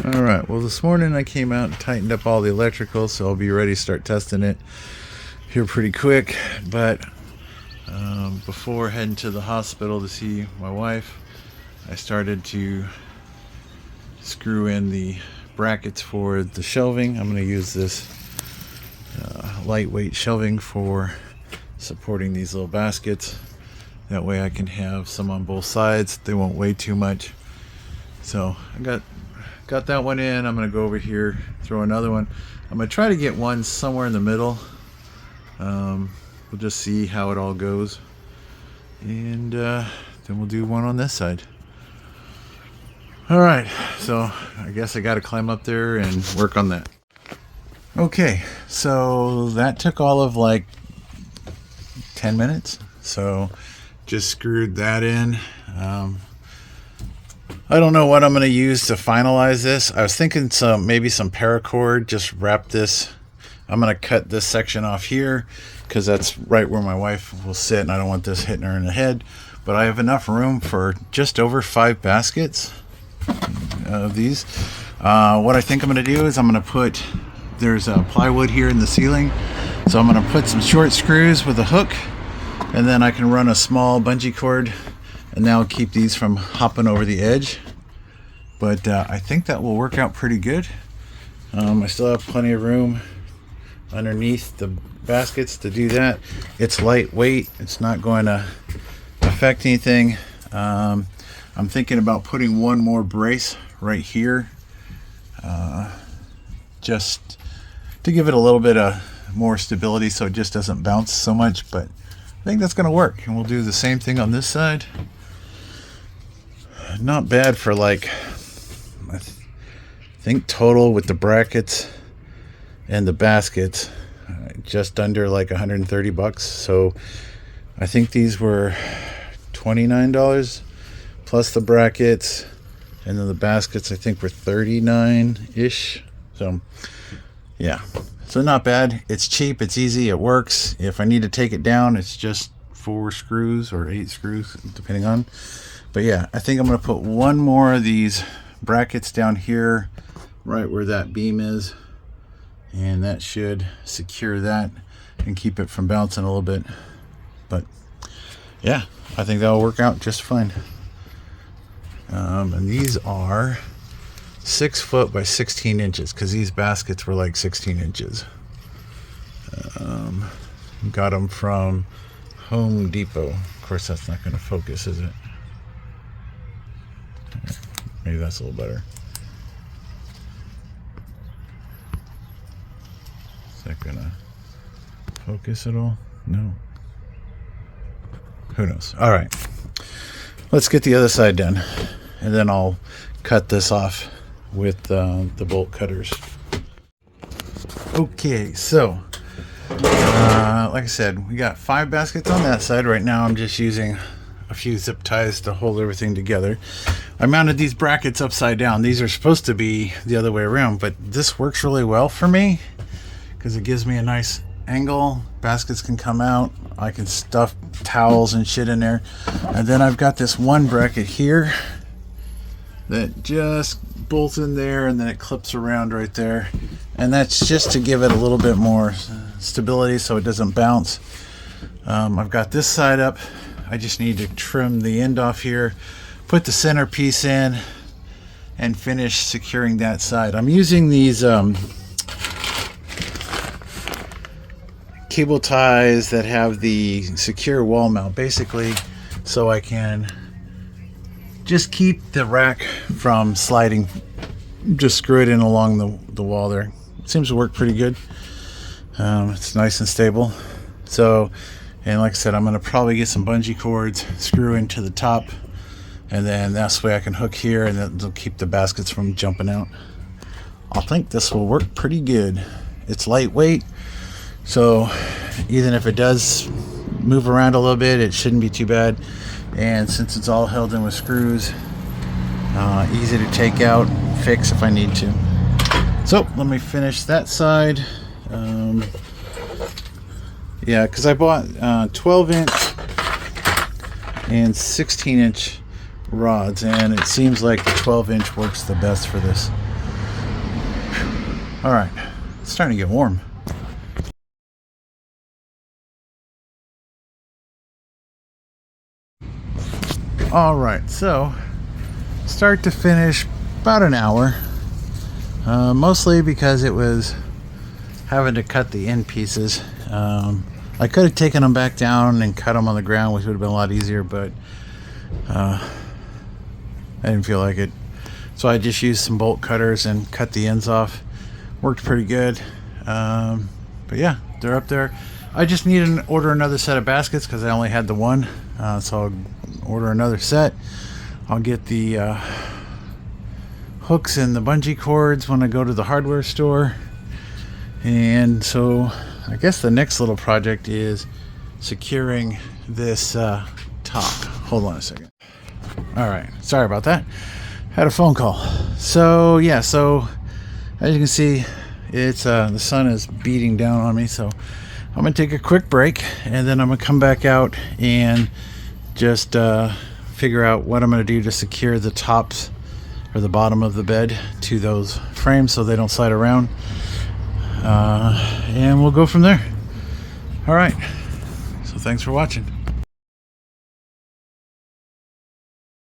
All right, well, this morning I came out and tightened up all the electrical, so I'll be ready to start testing it here pretty quick. But before heading to the hospital to see my wife, I started to screw in the brackets for the shelving. I'm going to use this lightweight shelving for supporting these little baskets. That way I can have some on both sides. They won't weigh too much. So I got that one in. I'm going to go over here, throw another one. I'm going to try to get one somewhere in the middle. We'll just see how it all goes. And then we'll do one on this side. Alright, so I guess I got to climb up there and work on that. Okay, so that took all of like 10 minutes. So just screwed that in. I don't know what I'm going to use to finalize this. I was thinking maybe some paracord, just wrap this. I'm going to cut this section off here because that's right where my wife will sit and I don't want this hitting her in the head. But I have enough room for just over 5 baskets of these. What I think I'm going to do is I'm going to put, there's a plywood here in the ceiling. So I'm going to put some short screws with a hook, and then I can run a small bungee cord, and that'll keep these from hopping over the edge. But I think that will work out pretty good. I still have plenty of room underneath the baskets to do that. It's lightweight. It's not going to affect anything. I'm thinking about putting one more brace right here, just to give it a little bit of more stability so it just doesn't bounce so much. But I think that's going to work, and we'll do the same thing on this side. Not bad for like, I think total with the brackets and the baskets, just under like $130. So I think these were $29 plus the brackets, and then the baskets I think were $39-ish. So yeah, so not bad. It's cheap, it's easy, it works. If I need to take it down, it's just 4 screws or 8 screws depending on. But yeah, I think I'm going to put one more of these brackets down here right where that beam is, and that should secure that and keep it from bouncing a little bit. But yeah, I think that'll work out just fine. And these are 6 foot by 16 inches because these baskets were like 16 inches. Got them from Home Depot. Of course, that's not going to focus, is it? Maybe that's a little better. Is that gonna focus at all? No. Who knows? All right. Let's get the other side done, and then I'll cut this off with the bolt cutters. Okay, so like I said, we got 5 baskets on that side. Right now I'm just using a few zip ties to hold everything together. I mounted these brackets upside down. These are supposed to be the other way around, but this works really well for me because it gives me a nice angle. Baskets can come out. I can stuff towels and shit in there. And then I've got this one bracket here that just bolts in there, and then it clips around right there. And that's just to give it a little bit more stability so it doesn't bounce. I've got this side up. I just need to trim the end off here, put the center piece in, and finish securing that side. I'm using these cable ties that have the secure wall mount, basically, so I can just keep the rack from sliding. Just screw it in along the wall there. It seems to work pretty good. It's nice and stable. So, and like I said, I'm going to probably get some bungee cords, screw into the top, and then that's the way I can hook here, and that'll keep the baskets from jumping out. I think this will work pretty good. It's lightweight, so even if it does move around a little bit, it shouldn't be too bad. And since it's all held in with screws, easy to take out, fix if I need to. So let me finish that side. Yeah, because I bought 12-inch and 16-inch rods, and it seems like the 12-inch works the best for this. All right, it's starting to get warm. All right, so start to finish about an hour, mostly because it was having to cut the end pieces. I could have taken them back down and cut them on the ground, which would have been a lot easier, but I didn't feel like it. So I just used some bolt cutters and cut the ends off. Worked pretty good. But yeah, they're up there. I just need to order another set of baskets because I only had the one. So I'll order another set. I'll get the hooks and the bungee cords when I go to the hardware store. And so I guess the next little project is securing this top. Hold on a second. All right, sorry about that. Had a phone call. So yeah, so as you can see, it's the sun is beating down on me, so I'm gonna take a quick break and then I'm gonna come back out and just figure out what I'm gonna do to secure the tops or the bottom of the bed to those frames so they don't slide around, and we'll go from there. All right, so thanks for watching.